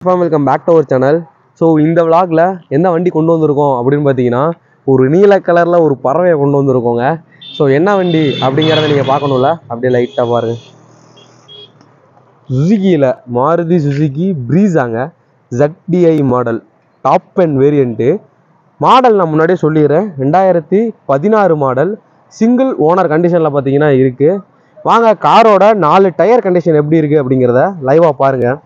Welcome back to our channel. So இந்த விளாகில் எந்த வண்டி கொண்டு வந்திருக்கோம் அப்படின்னு பார்த்தீங்கன்னா, ஒரு நீல கலரில் ஒரு பறவையை கொண்டு வந்திருக்கோங்க. ஸோ என்ன வண்டி அப்படிங்கிறத நீங்கள் பார்க்கணும்ல, அப்படியே லைட்டாக பாருங்கள். சுசுக்கியில் மாருதி சுசுக்கி ப்ரீஸாங்க, ZDI model, top and variant model. நான் முன்னாடியே சொல்லிடுறேன், 2016 மாடல், சிங்கிள் ஓனர் கண்டிஷனில் பார்த்தீங்கன்னா இருக்குது. வாங்க காரோட 4 டயர் கண்டிஷன் எப்படி இருக்குது அப்படிங்கிறத லைவாக பாருங்கள்.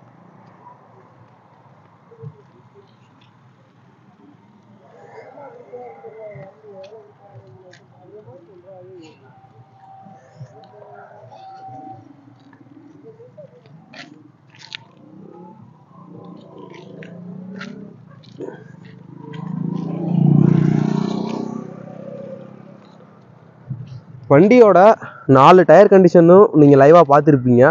வண்டியோட 4 டயர் கண்டிஷனும் நீங்கள் லைவாக பார்த்துருப்பீங்க.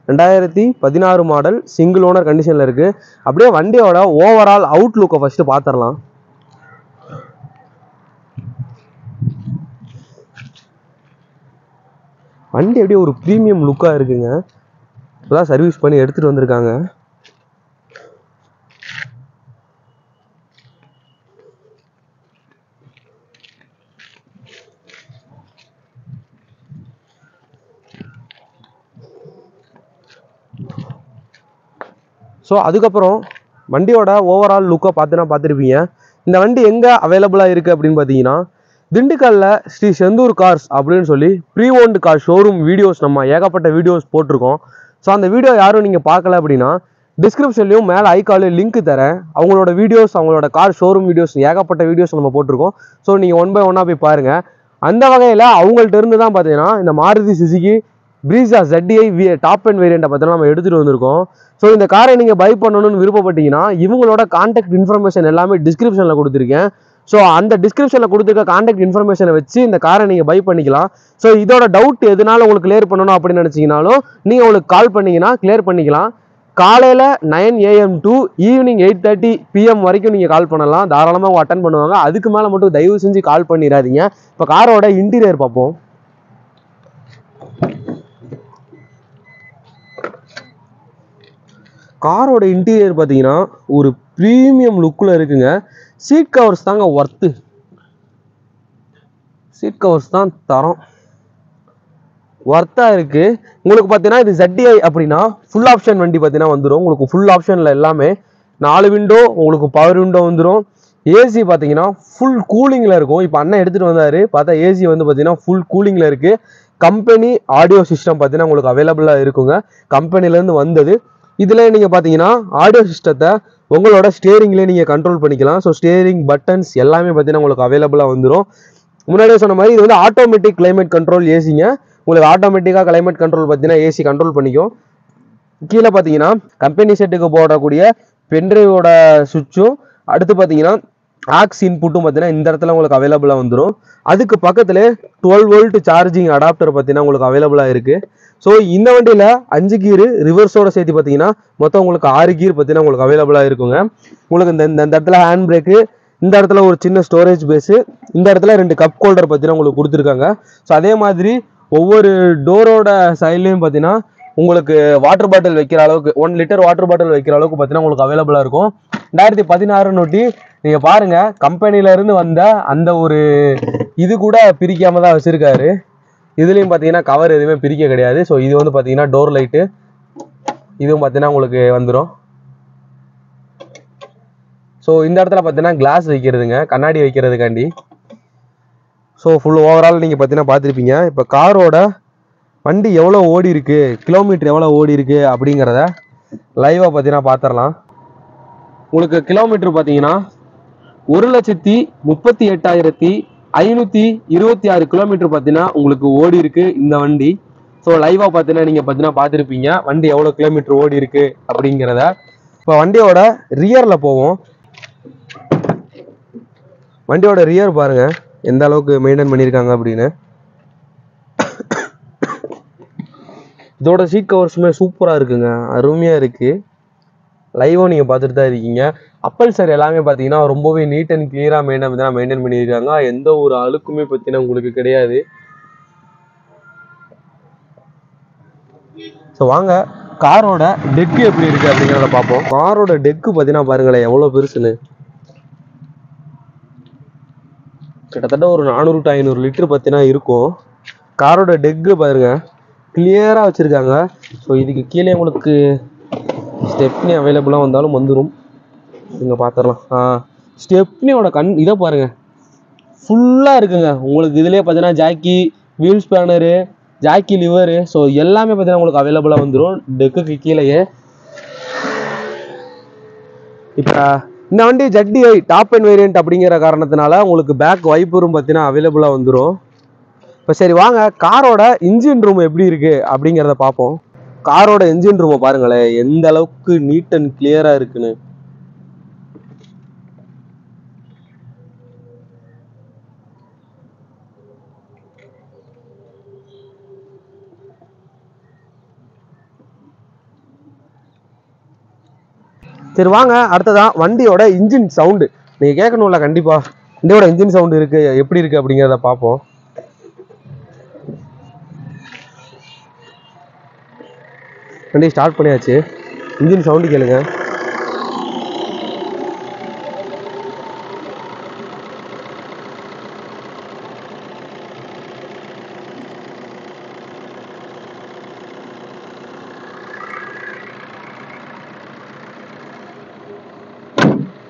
2016 மாடல், சிங்கிள் ஓனர் கண்டிஷனில் இருக்குது. அப்படியே வண்டியோட ஓவரால் அவுட்லுக்கை ஃபஸ்ட்டு பார்த்துடலாம். வண்டி அப்படியே ஒரு ப்ரீமியம் லுக்காக இருக்குங்க. இப்போதான் சர்வீஸ் பண்ணி எடுத்துகிட்டு வந்திருக்காங்க. ஸோ அதுக்கப்புறம் வண்டியோட ஓவரால் லுக்கை பார்த்துருப்பீங்க. இந்த வண்டி எங்கே அவைலபிளாக இருக்குது அப்படின்னு பார்த்தீங்கன்னா, திண்டுக்கல்லில் ஸ்ரீ செந்தூர் கார்ஸ் அப்படின்னு சொல்லி pre owned car showroom videos நம்ம ஏகப்பட்ட வீடியோஸ் போட்டிருக்கோம். ஸோ அந்த வீடியோ யாரும் நீங்கள் பார்க்கல அப்படின்னா டிஸ்கிரிப்ஷன்லையும் மேலே ஐகாலில் லிங்க் தரேன். அவங்களோட வீடியோஸ், அவங்களோட கார் ஷோரூம் வீடியோஸ், ஏகப்பட்ட வீடியோஸ் நம்ம போட்டிருக்கோம். ஸோ நீங்கள் 1 by 1 போய் பாருங்கள். அந்த வகையில் அவங்கள்ட்ட இருந்து தான் பார்த்தீங்கன்னா இந்த Maruti Suzuki Brezza ZDI top and வேரியண்ட்டை பார்த்தீங்கன்னா நம்ம எடுத்துகிட்டு வந்திருக்கோம். ஸோ இந்த காரை நீங்கள் பை பண்ணணும்னு விருப்பப்பட்டீங்கன்னா இவங்களோட கான்டாக்ட் இன்ஃபர்மேஷன் எல்லாமே டிஸ்கிரிப்ஷனில் கொடுத்துருக்கேன். ஸோ அந்த டிஸ்கிரிப்ஷனில் கொடுத்துருக்க கான்டாக்ட் இன்ஃபர்மேஷனை வச்சு இந்த காரை நீங்கள் பை பண்ணிக்கலாம். ஸோ இதோட டவுட் எதுனால உங்களுக்கு கிளியர் பண்ணணும் அப்படின்னு நினச்சிங்கனாலும் நீங்கள் உங்களுக்கு கால் பண்ணிங்கன்னா கிளியர் பண்ணிக்கலாம். காலையில் 9 AM to ஈவினிங் 8:30 PM வரைக்கும் நீங்கள் கால் பண்ணலாம். தாராளமாக அவங்க அட்டன் பண்ணுவாங்க. அதுக்கு மேலே மட்டும் தயவு செஞ்சு கால் பண்ணிடாதீங்க. இப்போ காரோட இன்டீரியர் பார்ப்போம். காரோட இன்டீரியர் பார்த்தீங்கன்னா ஒரு ப்ரீமியம் லுக்கில் இருக்குங்க. சீட் கவர்ஸ் தாங்க ஒர்த்து. சீட் கவர்ஸ் தான் தரம், ஒர்த்தாக இருக்குது. உங்களுக்கு பார்த்தீங்கன்னா இது ZDI அப்படின்னா ஃபுல் ஆப்ஷன் வண்டி பார்த்தீங்கன்னா வந்துடும். உங்களுக்கு ஃபுல் ஆப்ஷனில் எல்லாமே 4 விண்டோ, உங்களுக்கு பவர் விண்டோ வந்துடும். ஏசி பார்த்தீங்கன்னா ஃபுல் கூலிங்கில் இருக்கும். இப்போ அண்ணன் எடுத்துகிட்டு வந்தார், பார்த்தா ஏசி வந்து பார்த்தீங்கன்னா ஃபுல் கூலிங்கில் இருக்குது. கம்பெனி ஆடியோ சிஸ்டம் பார்த்தீங்கன்னா உங்களுக்கு அவைலபிளாக இருக்குங்க, கம்பெனிலேருந்து வந்தது. இதில் நீங்கள் பார்த்தீங்கன்னா ஆடியோ சிஸ்டத்தை உங்களோட ஸ்டியரிங்லேயே நீங்கள் கண்ட்ரோல் பண்ணிக்கலாம். ஸோ ஸ்டியரிங் பட்டன்ஸ் எல்லாமே பார்த்தீங்கன்னா உங்களுக்கு அவைலபிளாக வந்துடும். முன்னாடியே சொன்ன மாதிரி இது வந்து ஆட்டோமேட்டிக் கிளைமேட் கண்ட்ரோல் ஏசிங்க. உங்களுக்கு ஆட்டோமேட்டிக்காக கிளைமேட் கண்ட்ரோல் பார்த்தீங்கன்னா ஏசி கண்ட்ரோல் பண்ணிக்கும். கீழே பார்த்தீங்கன்னா கம்பெனி செட்டுக்கு போடக்கூடிய பென்ட்ரைவோட சுவிட்சும், அடுத்து பார்த்தீங்கன்னா ஆக்ஸ் இன்புட்டும் பார்த்தீங்கன்னா இந்த இடத்துல உங்களுக்கு அவைலபிளாக வந்துடும். அதுக்கு பக்கத்தில் 12 volt சார்ஜிங் அடாப்டர் பார்த்தீங்கன்னா உங்களுக்கு அவைலபிளாக இருக்குது. ஸோ இந்த வண்டியில் 5 கீரு ரிவர்ஸோட சேர்த்து பார்த்தீங்கன்னா மொத்தம் உங்களுக்கு 6 கீர் பார்த்தீங்கன்னா உங்களுக்கு அவைலபிளாக இருக்குங்க. உங்களுக்கு இந்த இடத்துல ஹேண்ட் பிரேக்கு, இந்த இடத்துல ஒரு சின்ன ஸ்டோரேஜ் பேஸு, இந்த இடத்துல 2 கப் ஹோல்டர் பார்த்தீங்கன்னா உங்களுக்கு கொடுத்துருக்காங்க. ஸோ அதே மாதிரி ஒவ்வொரு டோரோட சைட்லையும் பார்த்தீங்கன்னா உங்களுக்கு வாட்டர் பாட்டில் வைக்கிற அளவுக்கு 1 லிட்டர் வாட்டர் பாட்டில் வைக்கிற அளவுக்கு பார்த்தீங்கன்னா உங்களுக்கு அவைலபிளாக இருக்கும். 2016 நோட்டி நீங்கள் பாருங்கள், கம்பெனியிலேருந்து வந்த அந்த ஒரு இது கூட பிரிக்காம தான் வச்சுருக்காரு. இதுலேயும் பார்த்தீங்கன்னா கவர் எதுவுமே பிரிக்க கிடையாது. ஸோ இது வந்து பார்த்தீங்கன்னா டோர் லைட்டு, இதுவும் பார்த்தீங்கன்னா உங்களுக்கு வந்துடும். ஸோ இந்த இடத்துல பார்த்தீங்கன்னா கிளாஸ் வைக்கிறதுங்க, கண்ணாடி வைக்கிறதுக்காண்டி. ஸோ ஃபுல் ஓவரால் நீங்கள் பார்த்தீங்கன்னா பார்த்துருப்பீங்க. இப்போ காரோட வண்டி எவ்வளோ ஓடி இருக்கு, கிலோமீட்டர் எவ்வளோ ஓடி இருக்கு அப்படிங்கிறத லைவாக பார்த்தீங்கன்னா பார்த்துடலாம். உங்களுக்கு கிலோமீட்டர் பார்த்தீங்கன்னா 1,38,526 கிலோமீட்டர் பார்த்தீங்கன்னா உங்களுக்கு ஓடி இருக்கு இந்த வண்டி. ஸோ லைவாக பார்த்தீங்கன்னா நீங்கள் பார்த்தீங்கன்னா பார்த்துருப்பீங்க வண்டி எவ்வளோ கிலோமீட்டர் ஓடி இருக்கு அப்படிங்கிறத. இப்போ வண்டியோட ரியரில் போவோம். வண்டியோட ரியர் பாருங்க எந்த அளவுக்கு மெயின்டைன் பண்ணியிருக்காங்க அப்படின்னு. இதோட சீட் கவர்ஸுமே சூப்பராக இருக்குங்க, அருமையாக இருக்குது. லைவும் நீங்கள் பார்த்துட்டு தான் இருக்கீங்க. அப்பல் சார் எல்லாமே பார்த்தீங்கன்னா ரொம்பவே நீட் அண்ட் கிளியராக மெயின்டைன் பண்ணியிருக்காங்க. எந்த ஒரு அழுக்குமே பார்த்தீங்கன்னா உங்களுக்கு கிடையாது. ஸோ வாங்க காரோட டெக்கு எப்படி இருக்கு அப்படிங்கிறத பார்ப்போம். காரோட டெக்கு பார்த்தீங்கன்னா பாருங்களேன் எவ்வளோ பெருசுன்னு. கிட்டத்தட்ட ஒரு 400 to 500 லிட்டர் பார்த்தீங்கன்னா இருக்கும். காரோட டெக்கு பாருங்க கிளியராக வச்சுருக்காங்க. ஸோ இதுக்கு கீழே உங்களுக்கு ஸ்டெப்னி அவைலபிளாக வந்தாலும் வந்துடும். நீங்கள் பார்த்துடலாம். ஸ்டெப்னியோட இதை பாருங்கள் ஃபுல்லாக இருக்குங்க. உங்களுக்கு இதிலே பார்த்தீங்கன்னா jack, wheel spanner, jack lever, so எல்லாமே பார்த்தீங்கன்னா உங்களுக்கு அவைலபிளாக வந்துடும் டெக்குக்கு கீழேயே. இப்போ இந்த வண்டி ZDI டாப் அண்ட் வேரியன்ட் அப்படிங்கிற காரணத்தினால உங்களுக்கு பேக் வைப்பரும் பார்த்தீங்கன்னா அவைலபிளாக வந்துடும். இப்போ சரி வாங்க காரோட இன்ஜின் ரூம் எப்படி இருக்குது அப்படிங்கிறத பார்ப்போம். காரோட இன்ஜின் ரூமை பாருங்களேன் எந்த அளவுக்கு நீட் அண்ட் கிளியராக இருக்குன்னு. சரி வாங்க அடுத்ததான் வண்டியோட இன்ஜின் சவுண்டு நீங்கள் கேட்கணும்ல. கண்டிப்பாக வண்டியோட இன்ஜின் சவுண்டு இருக்குது எப்படி இருக்குது அப்படிங்கிறத பார்ப்போம். வண்டி ஸ்டார்ட் பண்ணியாச்சு. இன்ஜின் சவுண்டு கேளுங்க.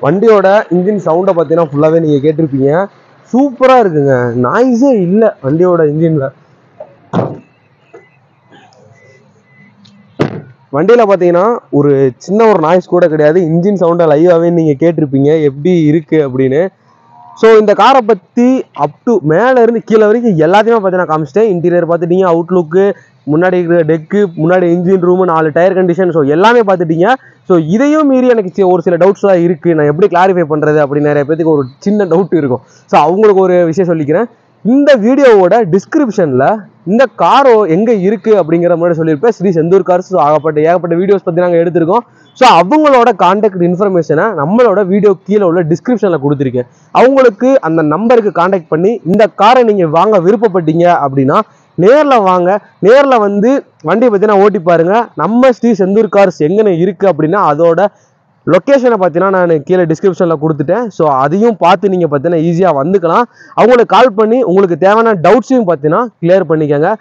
வண்டியோட இன்ஜின் சவுண்டை பார்த்தீங்கன்னா ஃபுல்லாகவே நீங்கள் கேட்டிருப்பீங்க. சூப்பராக இருக்குங்க. நாய்ஸே இல்லை வண்டியோட இன்ஜினில். வண்டியில் பார்த்தீங்கன்னா ஒரு சின்ன ஒரு நாய்ஸ் கூட கிடையாது. இன்ஜின் சவுண்டை லைவாகவே நீங்கள் கேட்டிருப்பீங்க எப்படி இருக்குது அப்படின்னு. ஸோ இந்த காரை பற்றி அப் டு மேலே இருந்து கீழே வரைக்கும் எல்லாத்தையுமே பார்த்தீங்கன்னா காமிச்சிட்டேன். இன்டீரியர் பார்த்துட்டீங்க, அவுட்லுக்கு, முன்னாடி இருக்கிற டெக்கு, முன்னாடி engine room, 4 tyre condition, so எல்லாமே பார்த்துட்டீங்க. ஸோ இதையும் மீறி எனக்கு ஒரு சில டவுட்ஸ்லாம் இருக்குது. நான் எப்படி கிளாரிஃபை பண்ணுறது அப்படின்னு நிறைய பேருக்கு ஒரு சின்ன டவுட் இருக்கும். ஸோ அவங்களுக்கு ஒரு விஷயம் சொல்லிக்கிறேன். இந்த வீடியோவோட டிஸ்கிரிப்ஷனில் இந்த காரோ எங்கே இருக்குது அப்படிங்கிற மாதிரி சொல்லியிருப்பேன். ஸ்ரீ செந்தூர் கார்ஸ். ஏகப்பட்ட வீடியோஸ் பற்றி நாங்கள் எடுத்திருக்கோம். ஸோ அவங்களோட கான்டாக்ட் இன்ஃபர்மேஷனை நம்மளோட வீடியோ கீழே உள்ள டிஸ்கிரிப்ஷனில் கொடுத்துருக்கேன். அவங்களுக்கு அந்த நம்பருக்கு கான்டாக்ட் பண்ணி இந்த காரை நீங்கள் வாங்க விருப்பப்பட்டீங்க அப்படின்னா நேரில் வாங்க. நேரில் வந்து வண்டியை பார்த்தீங்கன்னா ஓட்டி பாருங்க. நம்ம ஸ்ரீ செந்தூர் கார்ஸ் எங்கே இருக்குது அப்படின்னா அதோட லொக்கேஷனை பார்த்தீங்கன்னா நான் கீழே டிஸ்கிரிப்ஷனில் கொடுத்துட்டேன். ஸோ அதையும் பார்த்து நீங்கள் பார்த்தீங்கன்னா ஈஸியாக வந்துக்கலாம். அவங்களுக்கு கால் பண்ணி உங்களுக்கு தேவையான டவுட்ஸையும் பார்த்தீங்கன்னா கிளியர் பண்ணிக்கோங்க.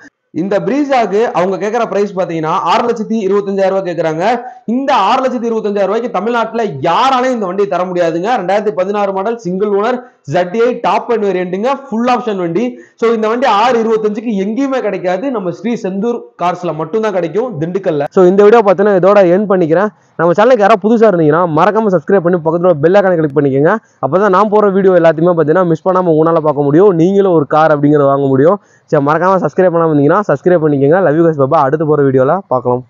இந்த பிரீஸாக்கு அவங்க கேட்குற பிரைஸ் பார்த்தீங்கன்னா 6,25,000 கேட்குறாங்க. இந்த 6,25,000 தமிழ்நாட்டில் யாராலையும் இந்த வண்டியை தர முடியாதுங்க. 2016 model single owner ZDI top and வேரியண்ட்டுங்க, ஃபுல் ஆப்ஷன் வண்டி. ஸோ இந்த வண்டி 6,25,000க்கு எங்கேயுமே கிடைக்காது. நம்ம ஸ்ரீ செந்தூர் கார்ஸ்ல மட்டும்தான் கிடைக்கும், திண்டுக்கல்ல. ஸோ இந்த வீடியோ பார்த்தீங்கன்னா இதோட எண்ட் பண்ணிக்கிறேன். நம்ம சேனலுக்கு யாராவது புதுசாக இருந்தீங்கன்னா மறக்காம சப்ஸ்கிரைப் பண்ணி பக்கத்தில் பெல் ஐகானை கிளிக் பண்ணிக்கோங்க. அப்போ தான் நான் போகிற வீடியோ எல்லாத்தையுமே பார்த்தீங்கன்னா மிஸ் பண்ணாமல் உங்களால் பார்க்க முடியும். நீங்களும் ஒரு கார் அப்படிங்கிறத வாங்க முடியும். சரி மறக்காமல் சப்ஸ்கிரைப் பண்ணாமல் இருந்தீங்கன்னா சப்ஸ்கிரைப் பண்ணிக்கோங்க. Love you guys. பாபா அடுத்து போகிற வீடியோவில் பார்க்கலாம்.